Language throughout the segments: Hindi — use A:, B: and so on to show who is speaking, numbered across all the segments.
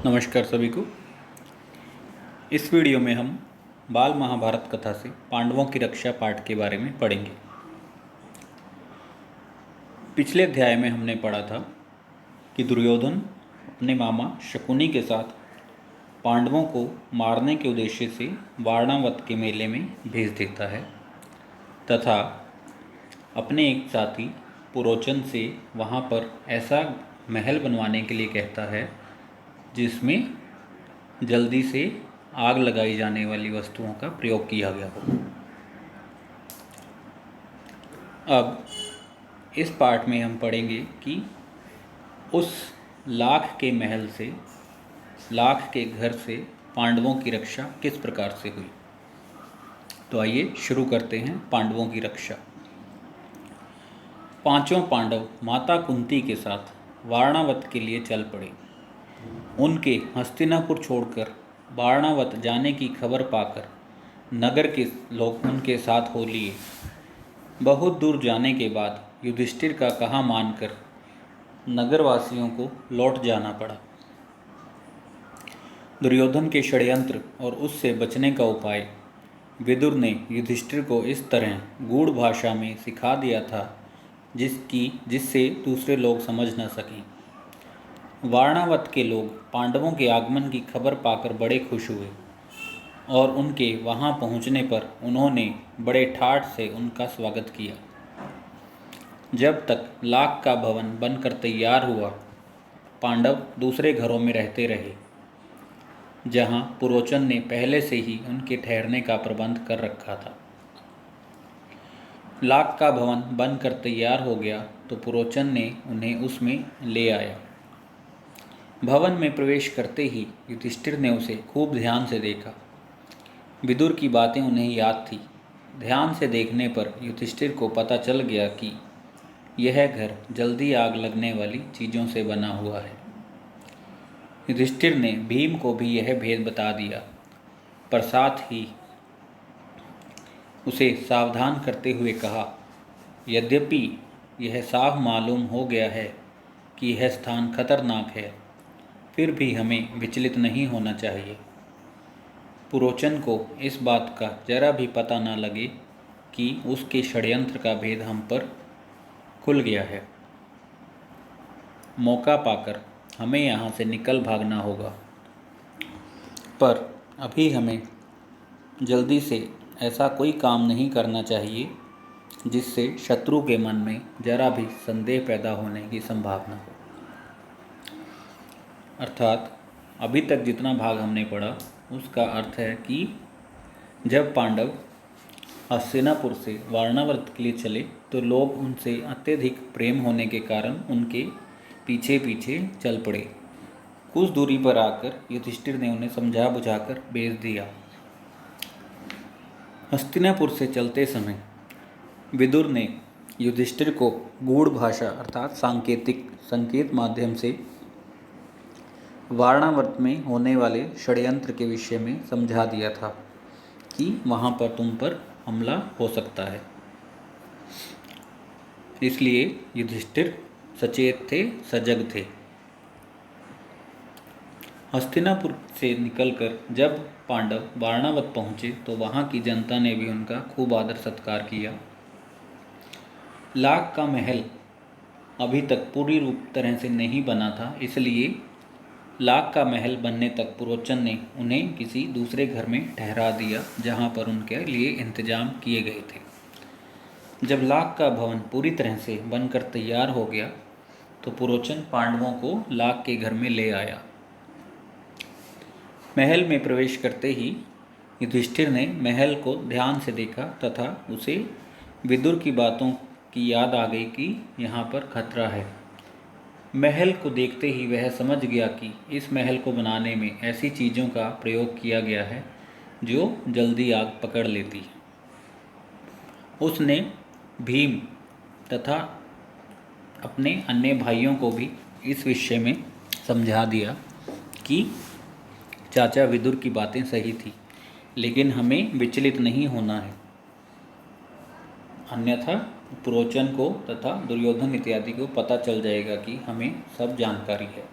A: नमस्कार सभी को। इस वीडियो में हम बाल महाभारत कथा से पांडवों की रक्षा पाठ के बारे में पढ़ेंगे। पिछले अध्याय में हमने पढ़ा था कि दुर्योधन अपने मामा शकुनी के साथ पांडवों को मारने के उद्देश्य से वारणावत के मेले में भेज देता है तथा अपने एक साथी पुरोचन से वहाँ पर ऐसा महल बनवाने के लिए कहता है जिसमें जल्दी से आग लगाई जाने वाली वस्तुओं का प्रयोग किया गया हो। अब इस पाठ में हम पढ़ेंगे कि उस लाख के महल से, लाख के घर से पांडवों की रक्षा किस प्रकार से हुई। तो आइए शुरू करते हैं पांडवों की रक्षा। पांचों पांडव माता कुंती के साथ वारणावत के लिए चल पड़े। उनके हस्तिनापुर छोड़कर वारणावत जाने की खबर पाकर नगर के लोग उनके साथ हो लिए। बहुत दूर जाने के बाद युधिष्ठिर का कहा मानकर नगरवासियों को लौट जाना पड़ा। दुर्योधन के षड्यंत्र और उससे बचने का उपाय विदुर ने युधिष्ठिर को इस तरह गूढ़ भाषा में सिखा दिया था जिससे दूसरे लोग समझ न सकें। वारणावत के लोग पांडवों के आगमन की खबर पाकर बड़े खुश हुए और उनके वहां पहुंचने पर उन्होंने बड़े ठाठ से उनका स्वागत किया। जब तक लाख का भवन बनकर तैयार हुआ, पांडव दूसरे घरों में रहते रहे, जहां पुरोचन ने पहले से ही उनके ठहरने का प्रबंध कर रखा था। लाख का भवन बनकर तैयार हो गया तो पुरोचन ने उन्हें उसमें ले आया। भवन में प्रवेश करते ही युधिष्ठिर ने उसे खूब ध्यान से देखा। विदुर की बातें उन्हें याद थी। ध्यान से देखने पर युधिष्ठिर को पता चल गया कि यह घर जल्दी आग लगने वाली चीज़ों से बना हुआ है। युधिष्ठिर ने भीम को भी यह भेद बता दिया, पर साथ ही उसे सावधान करते हुए कहा, यद्यपि यह साफ मालूम हो गया है कि यह स्थान खतरनाक है, फिर भी हमें विचलित नहीं होना चाहिए। पुरोचन को इस बात का जरा भी पता न लगे कि उसके षड्यंत्र का भेद हम पर खुल गया है। मौका पाकर हमें यहाँ से निकल भागना होगा, पर अभी हमें जल्दी से ऐसा कोई काम नहीं करना चाहिए जिससे शत्रु के मन में जरा भी संदेह पैदा होने की संभावना हो। अर्थात अभी तक जितना भाग हमने पढ़ा उसका अर्थ है कि जब पांडव हस्तिनापुर से वारणावत के लिए चले तो लोग उनसे अत्यधिक प्रेम होने के कारण उनके पीछे पीछे चल पड़े। कुछ दूरी पर आकर युधिष्ठिर ने उन्हें समझा बुझाकर भेज दिया। हस्तिनापुर से चलते समय विदुर ने युधिष्ठिर को गूढ़ भाषा अर्थात संकेत माध्यम से वारणावत में होने वाले षड्यंत्र के विषय में समझा दिया था कि वहाँ पर तुम पर हमला हो सकता है। इसलिए युधिष्ठिर सचेत थे, सजग थे। हस्तिनापुर से निकलकर जब पांडव वारणावत पहुँचे तो वहाँ की जनता ने भी उनका खूब आदर सत्कार किया। लाख का महल अभी तक पूरी तरह से नहीं बना था, इसलिए लाख का महल बनने तक पुरोचन ने उन्हें किसी दूसरे घर में ठहरा दिया जहाँ पर उनके लिए इंतजाम किए गए थे। जब लाख का भवन पूरी तरह से बनकर तैयार हो गया तो पुरोचन पांडवों को लाख के घर में ले आया। महल में प्रवेश करते ही युधिष्ठिर ने महल को ध्यान से देखा तथा उसे विदुर की बातों की याद आ गई कि यहाँ पर खतरा है। महल को देखते ही वह समझ गया कि इस महल को बनाने में ऐसी चीज़ों का प्रयोग किया गया है जो जल्दी आग पकड़ लेती है। उसने भीम तथा अपने अन्य भाइयों को भी इस विषय में समझा दिया कि चाचा विदुर की बातें सही थी, लेकिन हमें विचलित नहीं होना है, अन्यथा पुरोचन को तथा दुर्योधन इत्यादि को पता चल जाएगा कि हमें सब जानकारी है।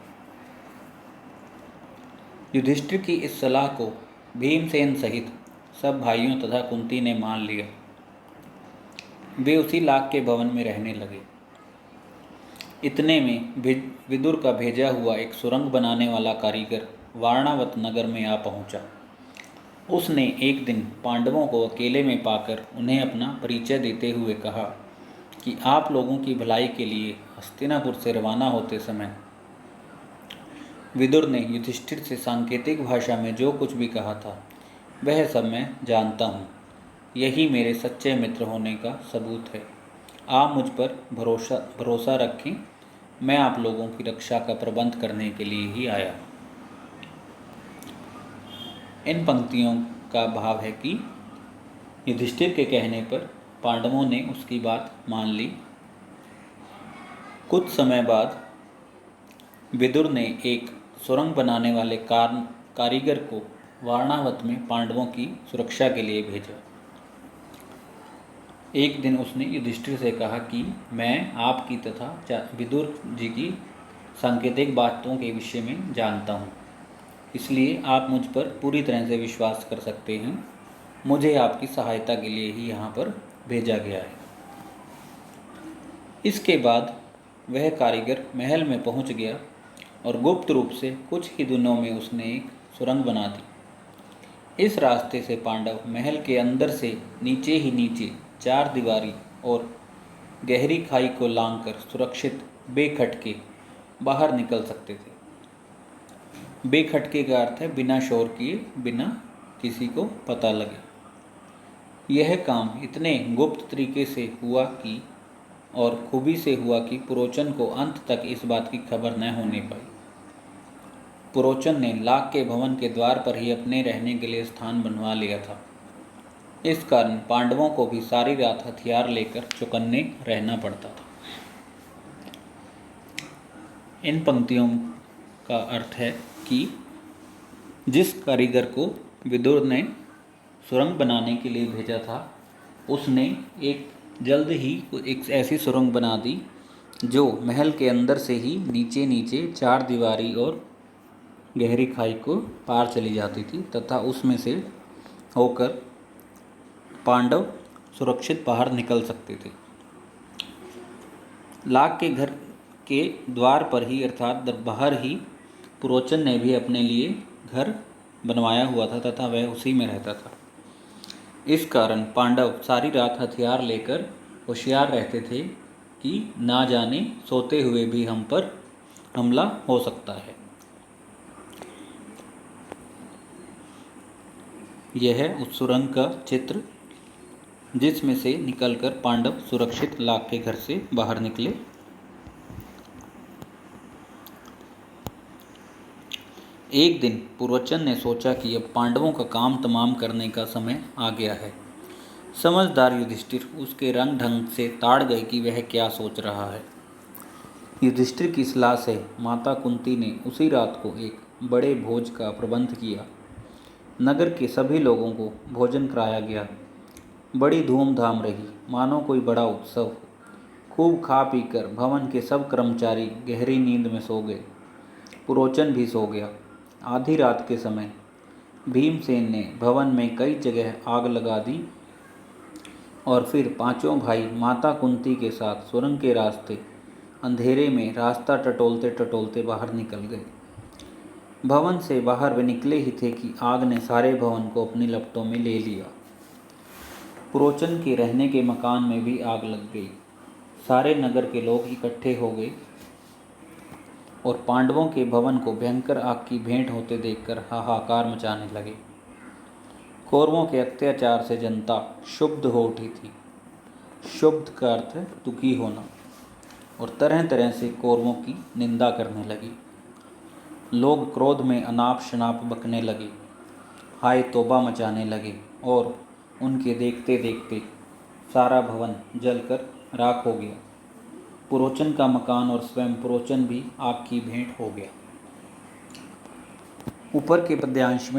A: युधिष्ठिर की इस सलाह को भीमसेन सहित सब भाइयों तथा कुंती ने मान लिया। वे उसी लाख के भवन में रहने लगे। इतने में विदुर का भेजा हुआ एक सुरंग बनाने वाला कारीगर वारणावत नगर में आ पहुंचा। उसने एक दिन पांडवों को अकेले में पाकर उन्हें अपना परिचय देते हुए कहा कि आप लोगों की भलाई के लिए हस्तिनापुर से रवाना होते समय विदुर ने युधिष्ठिर से सांकेतिक भाषा में जो कुछ भी कहा था वह सब मैं जानता हूँ। यही मेरे सच्चे मित्र होने का सबूत है। आप मुझ पर भरोसा रखें। मैं आप लोगों की रक्षा का प्रबंध करने के लिए ही आया। इन पंक्तियों का भाव है कि युधिष्ठिर के कहने पर पांडवों ने उसकी बात मान ली। कुछ समय बाद विदुर ने एक सुरंग बनाने वाले कारीगर को वारणावत में पांडवों की सुरक्षा के लिए भेजा। एक दिन उसने युधिष्ठिर से कहा कि मैं आपकी तथा विदुर जी की सांकेतिक बातों के विषय में जानता हूँ, इसलिए आप मुझ पर पूरी तरह से विश्वास कर सकते हैं। मुझे आपकी सहायता के लिए ही यहाँ पर भेजा गया है। इसके बाद वह कारीगर महल में पहुँच गया और गुप्त रूप से कुछ ही दिनों में उसने एक सुरंग बना दी। इस रास्ते से पांडव महल के अंदर से नीचे ही नीचे 4 दीवारी और गहरी खाई को लांघकर सुरक्षित बेखटके बाहर निकल सकते थे। बेखटके का अर्थ है बिना शोर किए, बिना किसी को पता लगे। यह काम इतने गुप्त तरीके से हुआ कि और खूबी से हुआ कि पुरोचन को अंत तक इस बात की खबर न होने पाई। पुरोचन ने लाख के भवन के द्वार पर ही अपने रहने के लिए स्थान बनवा लिया था। इस कारण पांडवों को भी सारी रात हथियार लेकर चौकन्ने रहना पड़ता था। इन पंक्तियों का अर्थ है कि जिस कारीगर को विदुर ने सुरंग बनाने के लिए भेजा था, उसने जल्द ही एक ऐसी सुरंग बना दी जो महल के अंदर से ही नीचे नीचे 4 दीवारी और गहरी खाई को पार चली जाती थी तथा उसमें से होकर पांडव सुरक्षित बाहर निकल सकते थे। लाख के घर के द्वार पर ही अर्थात बाहर ही पुरोचन ने भी अपने लिए घर बनवाया हुआ था तथा वह उसी में रहता था। इस कारण पांडव सारी रात हथियार लेकर होशियार रहते थे कि ना जाने सोते हुए भी हम पर हमला हो सकता है। यह है उस सुरंग का चित्र जिसमें से निकलकर पांडव सुरक्षित लाख के घर से बाहर निकले। एक दिन पुरोचन ने सोचा कि अब पांडवों का काम तमाम करने का समय आ गया है। समझदार युधिष्ठिर उसके रंग ढंग से ताड़ गए कि वह क्या सोच रहा है। युधिष्ठिर की सलाह से माता कुंती ने उसी रात को एक बड़े भोज का प्रबंध किया। नगर के सभी लोगों को भोजन कराया गया। बड़ी धूमधाम रही, मानो कोई बड़ा उत्सव। खूब खा पीकर भवन के सब कर्मचारी गहरी नींद में सो गए। पुरोचन भी सो गया। आधी रात के समय भीमसेन ने भवन में कई जगह आग लगा दी और फिर पांचों भाई माता कुंती के साथ सुरंग के रास्ते अंधेरे में रास्ता टटोलते टटोलते बाहर निकल गए। भवन से बाहर वे निकले ही थे कि आग ने सारे भवन को अपनी लपटों में ले लिया। पुरोचन के रहने के मकान में भी आग लग गई। सारे नगर के लोग इकट्ठे हो गए और पांडवों के भवन को भयंकर आग की भेंट होते देखकर हाहाकार मचाने लगे। कौरवों के अत्याचार से जनता क्षुब्ध हो उठी थी। क्षुब्ध का अर्थ है दुखी होना, और तरह तरह से कौरवों की निंदा करने लगी। लोग क्रोध में अनाप शनाप बकने लगे, हाय तौबा मचाने लगे और उनके देखते देखते सारा भवन जलकर राख हो गया। पुरोचन का मकान और स्वयं पुरोचन भी आग की भेंट हो गया। ऊपर के पद्यांश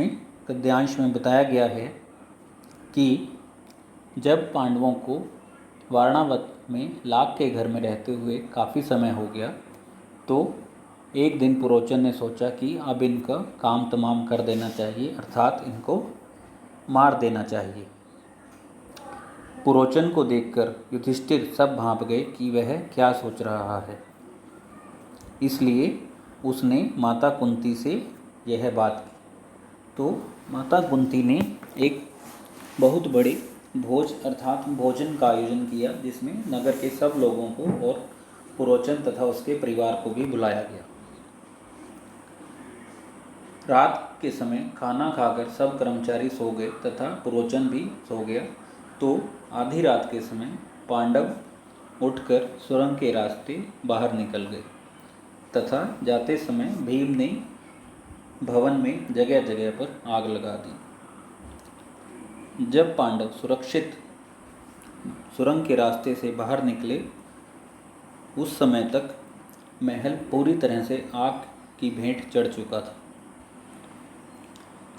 A: में बताया गया है कि जब पांडवों को वारणावत में लाख के घर में रहते हुए काफ़ी समय हो गया तो एक दिन पुरोचन ने सोचा कि अब इनका काम तमाम कर देना चाहिए, अर्थात इनको मार देना चाहिए। पुरोचन को देखकर युधिष्ठिर सब भांप गए कि वह क्या सोच रहा है। इसलिए उसने माता कुंती से यह बात की। तो माता कुंती ने एक बहुत बड़े भोज अर्थात भोजन का आयोजन किया, जिसमें नगर के सब लोगों को और पुरोचन तथा उसके परिवार को भी बुलाया गया। रात के समय खाना खाकर सब कर्मचारी सो गए तथा पुरोचन भी सो गया। तो आधी रात के समय पांडव उठकर सुरंग के रास्ते बाहर निकल गए तथा जाते समय भीम ने भवन में जगह जगह पर आग लगा दी। जब पांडव सुरक्षित सुरंग के रास्ते से बाहर निकले, उस समय तक महल पूरी तरह से आग की भेंट चढ़ चुका था।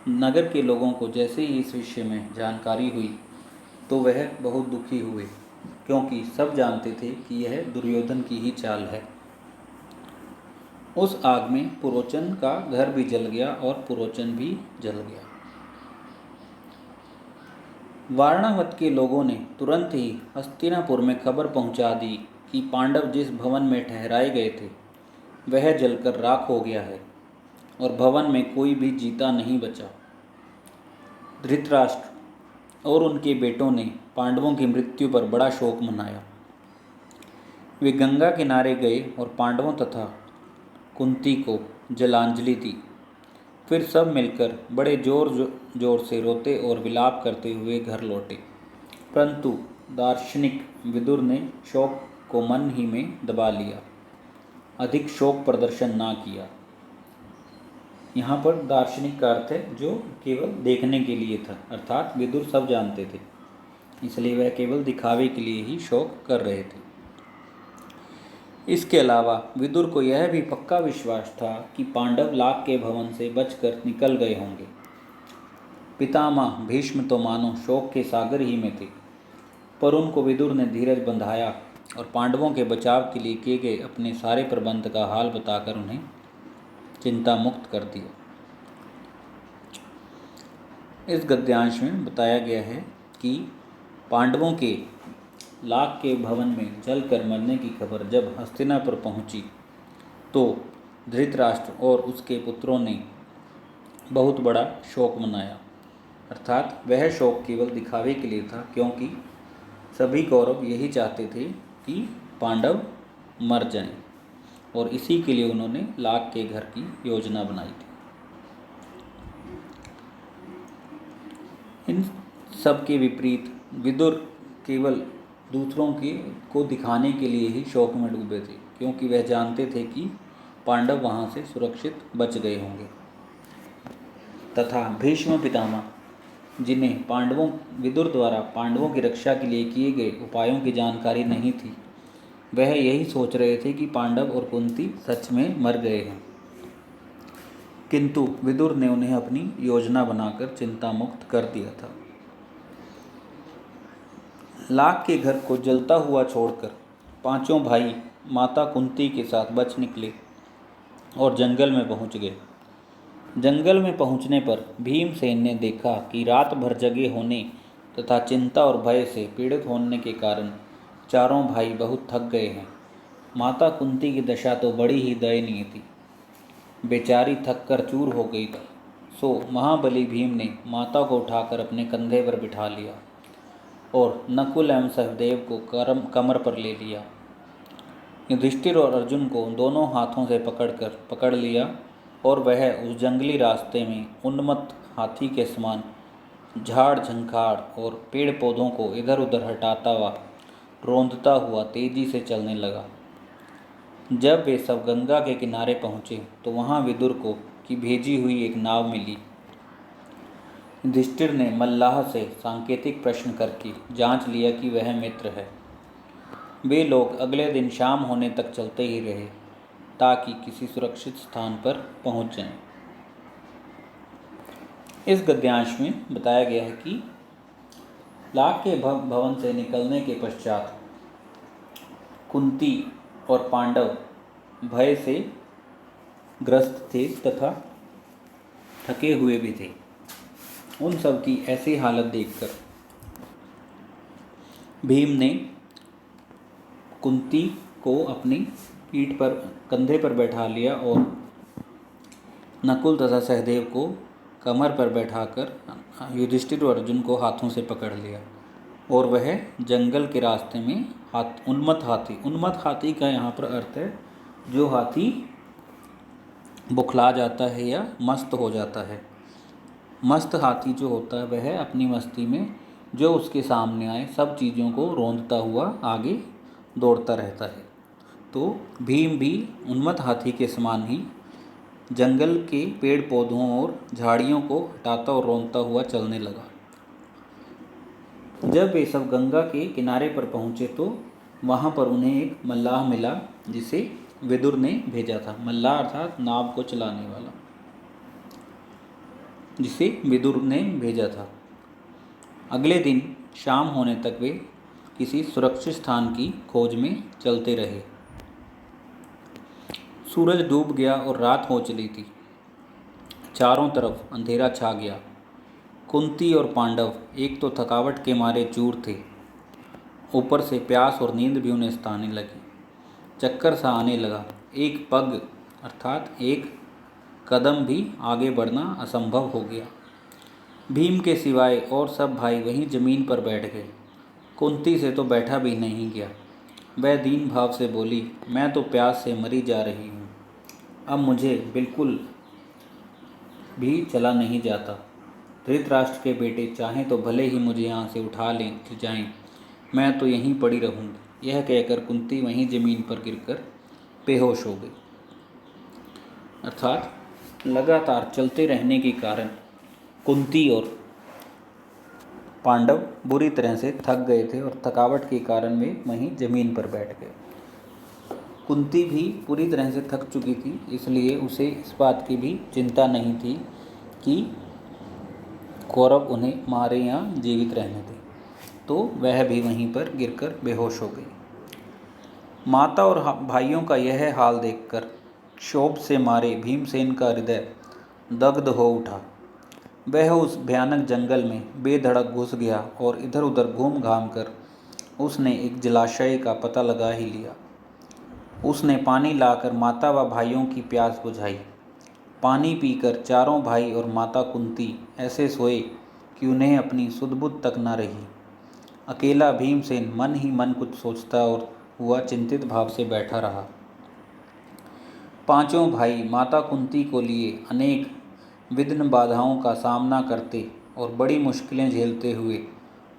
A: नगर के लोगों को जैसे ही इस विषय में जानकारी हुई तो वह बहुत दुखी हुए, क्योंकि सब जानते थे कि यह दुर्योधन की ही चाल है। उस आग में पुरोचन का घर भी जल गया और पुरोचन भी जल गया। वारणावत के लोगों ने तुरंत ही हस्तिनापुर में खबर पहुंचा दी कि पांडव जिस भवन में ठहराए गए थे वह जलकर राख हो गया है और भवन में कोई भी जीता नहीं बचा। धृतराष्ट्र और उनके बेटों ने पांडवों की मृत्यु पर बड़ा शोक मनाया। वे गंगा किनारे गए और पांडवों तथा कुंती को जलांजलि दी। फिर सब मिलकर बड़े जोर से रोते और विलाप करते हुए घर लौटे। परंतु दार्शनिक विदुर ने शोक को मन ही में दबा लिया, अधिक शोक प्रदर्शन ना किया। यहाँ पर दार्शनिक का अर्थ है जो केवल देखने के लिए था, अर्थात विदुर सब जानते थे, इसलिए वह केवल दिखावे के लिए ही शोक कर रहे थे। इसके अलावा विदुर को यह भी पक्का विश्वास था कि पांडव लाख के भवन से बचकर निकल गए होंगे। पितामह भीष्म तो मानो शोक के सागर ही में थे, पर उनको विदुर ने धीरज बंधाया और पांडवों के बचाव के लिए किए गए अपने सारे प्रबंध का हाल बताकर उन्हें चिंता मुक्त कर दिया। इस गद्यांश में बताया गया है कि पांडवों के लाख के भवन में जलकर मरने की खबर जब हस्तिनापुर पहुंची तो धृतराष्ट्र और उसके पुत्रों ने बहुत बड़ा शोक मनाया, अर्थात वह शोक केवल दिखावे के लिए था, क्योंकि सभी कौरव यही चाहते थे कि पांडव मर जाएं और इसी के लिए उन्होंने लाख के घर की योजना बनाई थी। इन सब के विपरीत विदुर केवल दूसरों को दिखाने के लिए ही शोक में डूबे थे, क्योंकि वह जानते थे कि पांडव वहां से सुरक्षित बच गए होंगे तथा भीष्म पितामह, जिन्हें विदुर द्वारा पांडवों की रक्षा के लिए किए गए उपायों की जानकारी नहीं थी, वह यही सोच रहे थे कि पांडव और कुंती सच में मर गए हैं। किंतु विदुर ने उन्हें अपनी योजना बनाकर चिंता मुक्त कर दिया था। लाख के घर को जलता हुआ छोड़कर पांचों भाई माता कुंती के साथ बच निकले और जंगल में पहुंच गए। जंगल में पहुंचने पर भीमसेन ने देखा कि रात भर जगे होने तथा चिंता और भय से पीड़ित होने के कारण चारों भाई बहुत थक गए हैं। माता कुंती की दशा तो बड़ी ही दयनीय थी, बेचारी थक कर चूर हो गई थी। सो महाबली भीम ने माता को उठाकर अपने कंधे पर बिठा लिया और नकुल एवं सहदेव को कमर पर ले लिया। युधिष्ठिर और अर्जुन को दोनों हाथों से पकड़ लिया और वह उस जंगली रास्ते में उन्मत्त हाथी के समान झाड़ झंखाड़ और पेड़ पौधों को इधर उधर हटाता हुआ रौंदता हुआ तेजी से चलने लगा। जब वे सब गंगा के किनारे पहुँचे तो वहाँ विदुर को की भेजी हुई एक नाव मिली। युधिष्ठिर ने मल्लाह से सांकेतिक प्रश्न करके जांच लिया कि वह मित्र है। वे लोग अगले दिन शाम होने तक चलते ही रहे ताकि किसी सुरक्षित स्थान पर पहुंच जाएं। इस गद्यांश में बताया गया है कि लाख के भवन से निकलने के पश्चात कुंती और पांडव भय से ग्रस्त थे तथा थके हुए भी थे। उन सब की ऐसी हालत देखकर भीम ने कुंती को अपनी पीठ पर कंधे पर बैठा लिया और नकुल तथा सहदेव को कमर पर बैठाकर युधिष्ठिर और अर्जुन को हाथों से पकड़ लिया और वह जंगल के रास्ते में उन्मत्त हाथी का यहाँ पर अर्थ है जो हाथी बुखला जाता है या मस्त हो जाता है। मस्त हाथी जो होता है वह अपनी मस्ती में जो उसके सामने आए सब चीज़ों को रौंदता हुआ आगे दौड़ता रहता है। तो भीम भी उन्मत्त हाथी के समान ही जंगल के पेड़ पौधों और झाड़ियों को हटाता और रौंदता हुआ चलने लगा। जब वे सब गंगा के किनारे पर पहुँचे तो वहाँ पर उन्हें एक मल्लाह मिला जिसे विदुर ने भेजा था। मल्लाह अर्थात नाव को चलाने वाला, जिसे विदुर ने भेजा था। अगले दिन शाम होने तक वे किसी सुरक्षित स्थान की खोज में चलते रहे। सूरज डूब गया और रात हो चली थी। चारों तरफ अंधेरा छा गया। कुंती और पांडव एक तो थकावट के मारे चूर थे, ऊपर से प्यास और नींद भी उन्हें सताने लगी। चक्कर सा आने लगा। एक पग अर्थात एक कदम भी आगे बढ़ना असंभव हो गया। भीम के सिवाय और सब भाई वहीं जमीन पर बैठ गए। कुंती से तो बैठा भी नहीं गया। वह दीन भाव से बोली, मैं तो प्यास से मरी जा रही हूँ, अब मुझे बिल्कुल भी चला नहीं जाता। धृतराष्ट्र के बेटे चाहें तो भले ही मुझे यहाँ से उठा ले जाएं, मैं तो यहीं पड़ी रहूँगी। यह कहकर कुंती वहीं जमीन पर गिरकर बेहोश हो गई। अर्थात लगातार चलते रहने के कारण कुंती और पांडव बुरी तरह से थक गए थे और थकावट के कारण वे वहीं जमीन पर बैठ गए। कुंती भी पूरी तरह से थक चुकी थी, इसलिए उसे इस बात की भी चिंता नहीं थी कि कौरव उन्हें मारे या जीवित रहने दें, तो वह भी वहीं पर गिरकर बेहोश हो गई। माता और भाइयों का यह हाल देखकर क्षोभ से मारे भीमसेन का हृदय दग्ध हो उठा। वह उस भयानक जंगल में बेधड़क घुस गया और इधर उधर घूम घाम कर उसने एक जलाशय का पता लगा ही लिया। उसने पानी लाकर माता व भाइयों की प्यास बुझाई। पानी पीकर चारों भाई और माता कुंती ऐसे सोए कि उन्हें अपनी सुध-बुध तक न रही। अकेला भीमसेन मन ही मन कुछ सोचता और हुआ चिंतित भाव से बैठा रहा। पांचों भाई माता कुंती को लिए अनेक विघ्न बाधाओं का सामना करते और बड़ी मुश्किलें झेलते हुए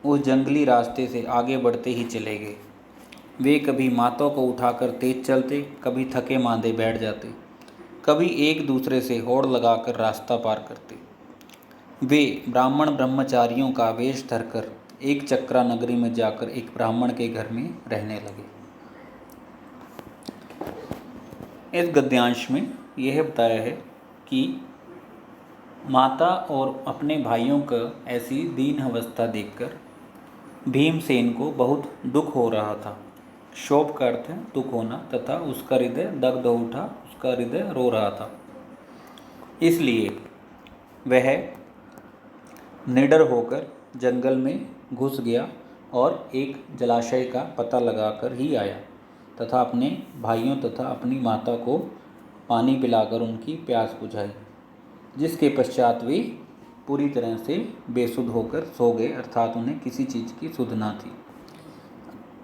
A: उस जंगली रास्ते से आगे बढ़ते ही चले गए। वे कभी माता को उठाकर तेज चलते, कभी थके मांदे बैठ जाते, कभी एक दूसरे से होड़ लगाकर रास्ता पार करते। वे ब्राह्मण ब्रह्मचारियों का वेश धरकर एक चक्रा नगरी में जाकर एक ब्राह्मण के घर में रहने लगे। इस गद्यांश में यह बताया है कि माता और अपने भाइयों का ऐसी दीन अवस्था देखकर भीमसेन को बहुत दुख हो रहा था। शोक का अर्थ है दुख होना, तथा उसका हृदय दग्ध हो उठा, उसका हृदय रो रहा था। इसलिए वह निडर होकर जंगल में घुस गया और एक जलाशय का पता लगाकर ही आया तथा अपने भाइयों तथा अपनी माता को पानी पिलाकर उनकी प्यास बुझाई, जिसके पश्चात वे पूरी तरह से बेसुध होकर सो गए, अर्थात उन्हें किसी चीज़ की सुध ना थी।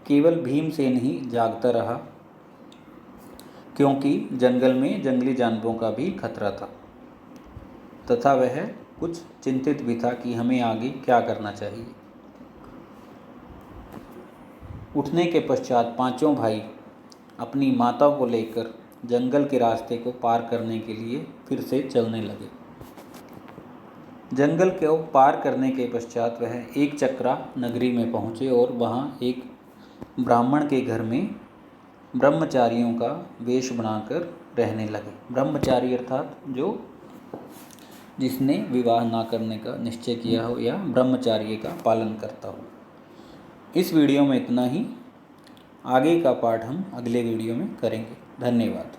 A: केवल भीमसेन ही जागता रहा, क्योंकि जंगल में जंगली जानवरों का भी खतरा था तथा वह कुछ चिंतित भी था कि हमें आगे क्या करना चाहिए। उठने के पश्चात पांचों भाई अपनी माता को लेकर जंगल के रास्ते को पार करने के लिए फिर से चलने लगे। जंगल को पार करने के पश्चात वह एक चक्रा नगरी में पहुँचे और वहाँ एक ब्राह्मण के घर में ब्रह्मचारियों का वेश बनाकर रहने लगे। ब्रह्मचारी अर्थात जो जिसने विवाह ना करने का निश्चय किया हो या ब्रह्मचार्य का पालन करता हो। इस वीडियो में इतना ही। आगे का पाठ हम अगले वीडियो में करेंगे। धन्यवाद।